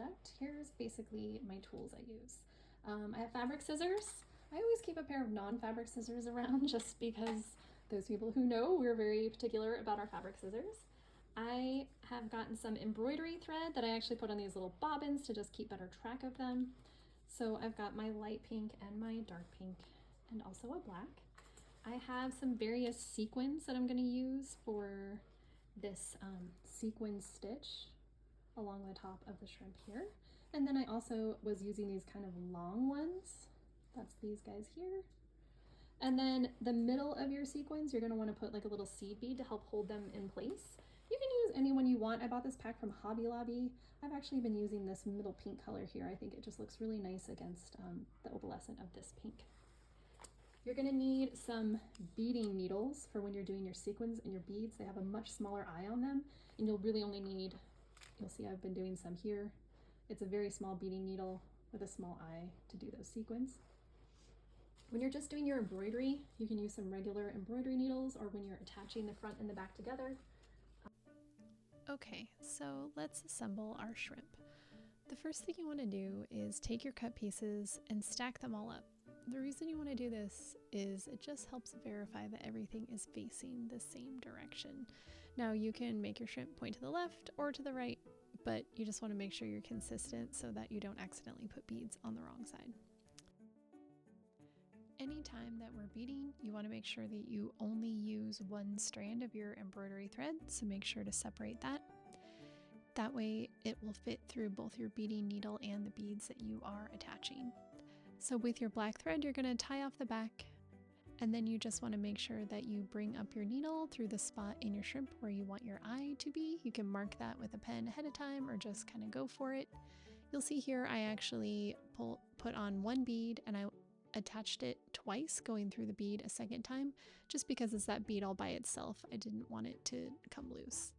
project, here's basically my tools I use. I have fabric scissors. I always keep a pair of non-fabric scissors around just because those people who know, we're very particular about our fabric scissors. I have gotten some embroidery thread that I actually put on these little bobbins to just keep better track of them. So I've got my light pink and my dark pink and also a black. I have some various sequins that I'm going to use for this sequin stitch along the top of the shrimp here. And then I also was using these kind of long ones. That's these guys here. And then the middle of your sequins, you're going to want to put like a little seed bead to help hold them in place. You can use any one you want. I bought this pack from Hobby Lobby. I've actually been using this middle pink color here. I think it just looks really nice against the opalescent of this pink. You're going to need some beading needles for when you're doing your sequins and your beads. They have a much smaller eye on them, and you'll really only need, you'll see I've been doing some here. It's a very small beading needle with a small eye to do those sequins. When you're just doing your embroidery, you can use some regular embroidery needles, or when you're attaching the front and the back together. Okay, so let's assemble our shrimp. The first thing you want to do is take your cut pieces and stack them all up. The reason you want to do this is it just helps verify that everything is facing the same direction. Now you can make your shrimp point to the left or to the right, but you just want to make sure you're consistent so that you don't accidentally put beads on the wrong side. Anytime that we're beading, you want to make sure that you only use one strand of your embroidery thread, so make sure to separate that. That way it will fit through both your beading needle and the beads that you are attaching. So with your black thread, you're going to tie off the back, and then you just want to make sure that you bring up your needle through the spot in your shrimp where you want your eye to be. You can mark that with a pen ahead of time or just kind of go for it. You'll see here I actually put on one bead and I attached it twice, going through the bead a second time, just because it's that bead all by itself. I didn't want it to come loose.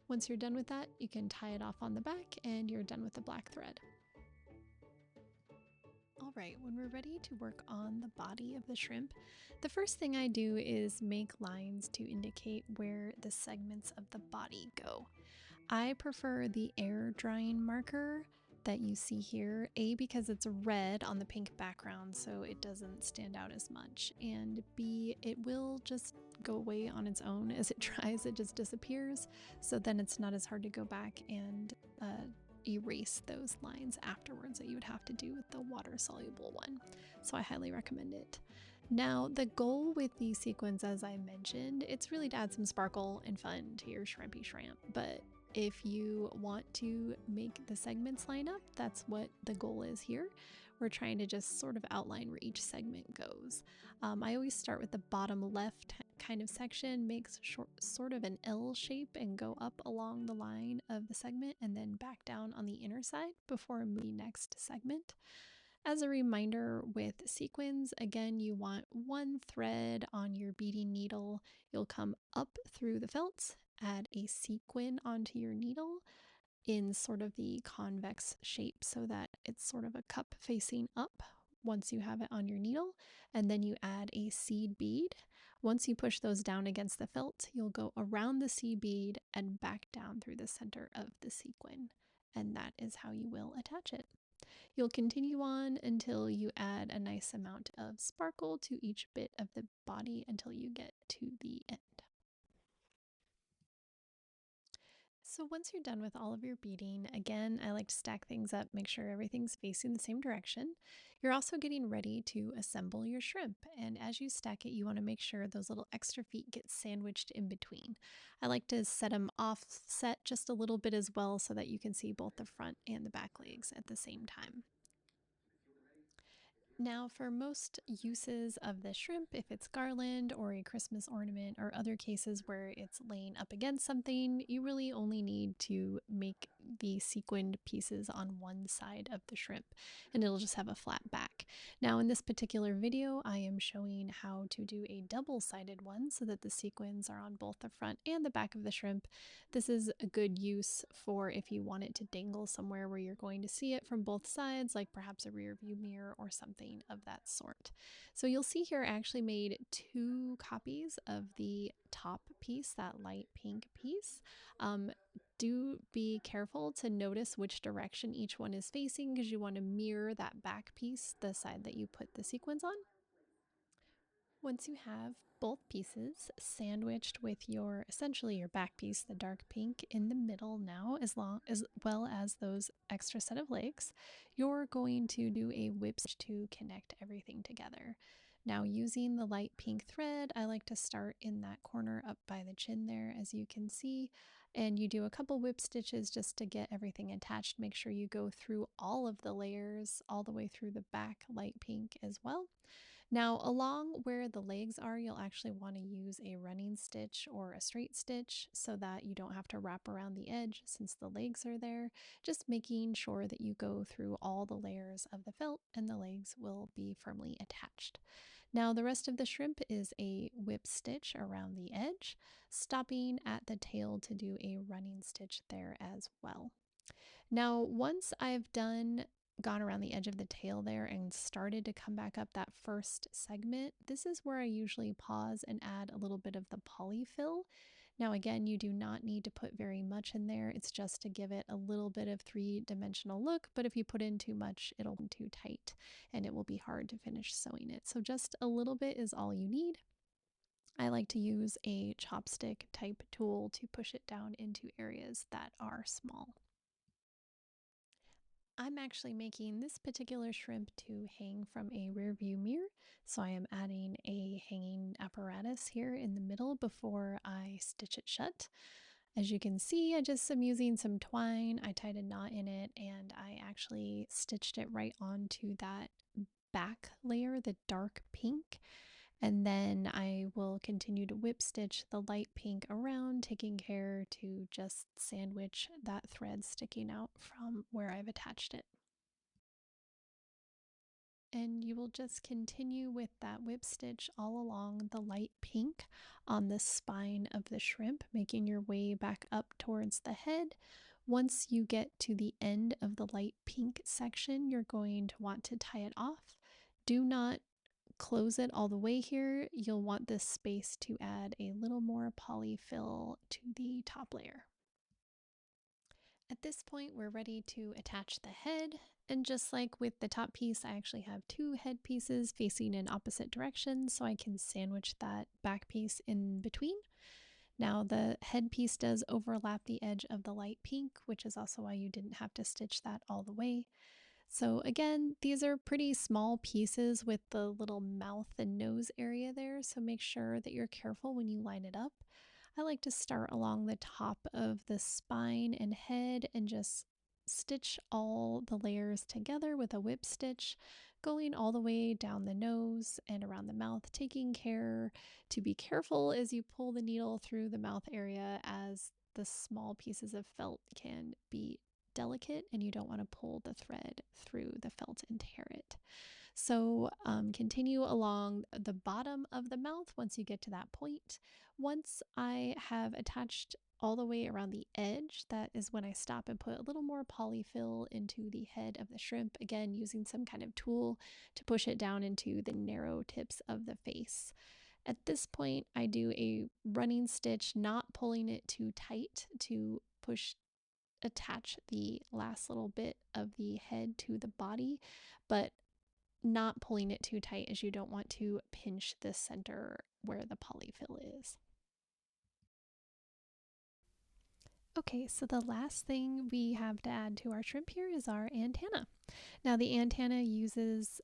Once you're done with that, you can tie it off on the back and you're done with the black thread. All right, when we're ready to work on the body of the shrimp, the first thing I do is make lines to indicate where the segments of the body go. I prefer the air drying marker that you see here, A, because it's red on the pink background, so it doesn't stand out as much, and B, it will just go away on its own as it dries. It just disappears, so then it's not as hard to go back and erase those lines afterwards that you would have to do with the water soluble one. So I highly recommend it. Now, the goal with these sequins, as I mentioned, it's really to add some sparkle and fun to your shrimpy shrimp, but if you want to make the segments line up, that's what the goal is here. We're trying to just sort of outline where each segment goes. I always start with the bottom left kind of section, makes sort of an L shape and go up along the line of the segment and then back down on the inner side before moving next segment. As a reminder with sequins, again, you want one thread on your beading needle. You'll come up through the felt, add a sequin onto your needle in sort of the convex shape so that it's sort of a cup facing up once you have it on your needle, and then you add a seed bead. Once you push those down against the felt, you'll go around the seed bead and back down through the center of the sequin, and that is how you will attach it. You'll continue on until you add a nice amount of sparkle to each bit of the body until you get to the end. So once you're done with all of your beading, again, I like to stack things up, make sure everything's facing the same direction. You're also getting ready to assemble your shrimp, and as you stack it, you want to make sure those little extra feet get sandwiched in between. I like to set them offset just a little bit as well so that you can see both the front and the back legs at the same time. Now, for most uses of the shrimp, if it's garland or a Christmas ornament or other cases where it's laying up against something, you really only need to make the sequined pieces on one side of the shrimp, and it'll just have a flat back. Now, in this particular video, I am showing how to do a double-sided one so that the sequins are on both the front and the back of the shrimp. This is a good use for if you want it to dangle somewhere where you're going to see it from both sides, like perhaps a rear view mirror or something of that sort. So you'll see here I actually made 2 copies of the top piece, that light pink piece. do be careful to notice which direction each one is facing because you want to mirror that back piece, the side that you put the sequins on. Once you have both pieces sandwiched with your essentially your back piece, the dark pink in the middle now, as well as those extra set of legs, you're going to do a whip stitch to connect everything together. Now, using the light pink thread, I like to start in that corner up by the chin there, as you can see, and you do a couple whip stitches just to get everything attached. Make sure you go through all of the layers all the way through the back light pink as well. Now, along where the legs are, you'll actually want to use a running stitch or a straight stitch so that you don't have to wrap around the edge since the legs are there. Just making sure that you go through all the layers of the felt and the legs will be firmly attached. Now, the rest of the shrimp is a whip stitch around the edge, stopping at the tail to do a running stitch there as well. Now, once I've gone around the edge of the tail there and started to come back up that first segment, this is where I usually pause and add a little bit of the polyfill. Now, again, you do not need to put very much in there. It's just to give it a little bit of three-dimensional look, but if you put in too much, it'll be too tight and it will be hard to finish sewing it. So just a little bit is all you need. I like to use a chopstick type tool to push it down into areas that are small. I'm actually making this particular shrimp to hang from a rear view mirror, so I am adding a hanging apparatus here in the middle before I stitch it shut. As you can see, I just am using some twine, I tied a knot in it, and I actually stitched it right onto that back layer, the dark pink. And then I will continue to whip stitch the light pink around, taking care to just sandwich that thread sticking out from where I've attached it. And you will just continue with that whip stitch all along the light pink on the spine of the shrimp, making your way back up towards the head. Once you get to the end of the light pink section, you're going to want to tie it off. Do not close it all the way here. You'll want this space to add a little more polyfill to the top layer. At this point, we're ready to attach the head, and just like with the top piece, I actually have two head pieces facing in opposite directions so I can sandwich that back piece in between. Now the head piece does overlap the edge of the light pink, which is also why you didn't have to stitch that all the way. So again, these are pretty small pieces with the little mouth and nose area there, so make sure that you're careful when you line it up. I like to start along the top of the spine and head and just stitch all the layers together with a whip stitch, going all the way down the nose and around the mouth, taking care to be careful as you pull the needle through the mouth area, as the small pieces of felt can be delicate and you don't want to pull the thread through the felt and tear it. So continue along the bottom of the mouth once you get to that point. Once I have attached all the way around the edge, that is when I stop and put a little more polyfill into the head of the shrimp, again using some kind of tool to push it down into the narrow tips of the face. At this point, I do a running stitch, not pulling it too tight to attach the last little bit of the head to the body, but not pulling it too tight as you don't want to pinch the center where the polyfill is. Okay, so the last thing we have to add to our shrimp here is our antenna. Now the antenna uses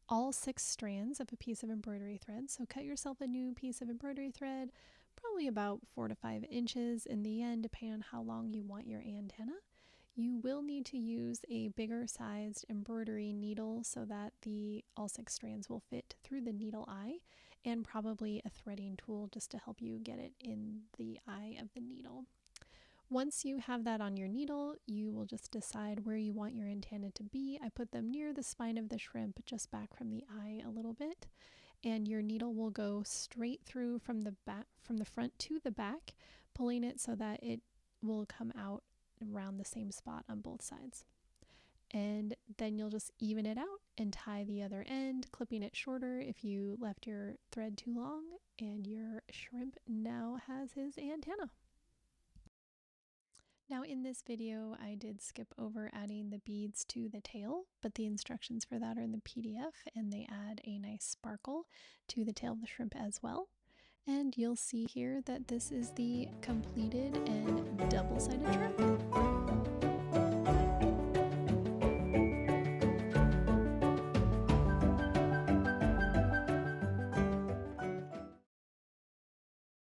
all 6 strands of a piece of embroidery thread, so cut yourself a new piece of embroidery thread, probably about 4 to 5 inches in the end, depending on how long you want your antenna. You will need to use a bigger sized embroidery needle so that all 6 strands will fit through the needle eye, and probably a threading tool just to help you get it in the eye of the needle. Once you have that on your needle, you will just decide where you want your antenna to be. I put them near the spine of the shrimp, just back from the eye a little bit, and your needle will go straight through from the front to the back, pulling it so that it will come out around the same spot on both sides. And then you'll just even it out and tie the other end, clipping it shorter if you left your thread too long, and your shrimp now has his antenna. Now in this video, I did skip over adding the beads to the tail, but the instructions for that are in the PDF, and they add a nice sparkle to the tail of the shrimp as well. And you'll see here that this is the completed and double-sided shrimp.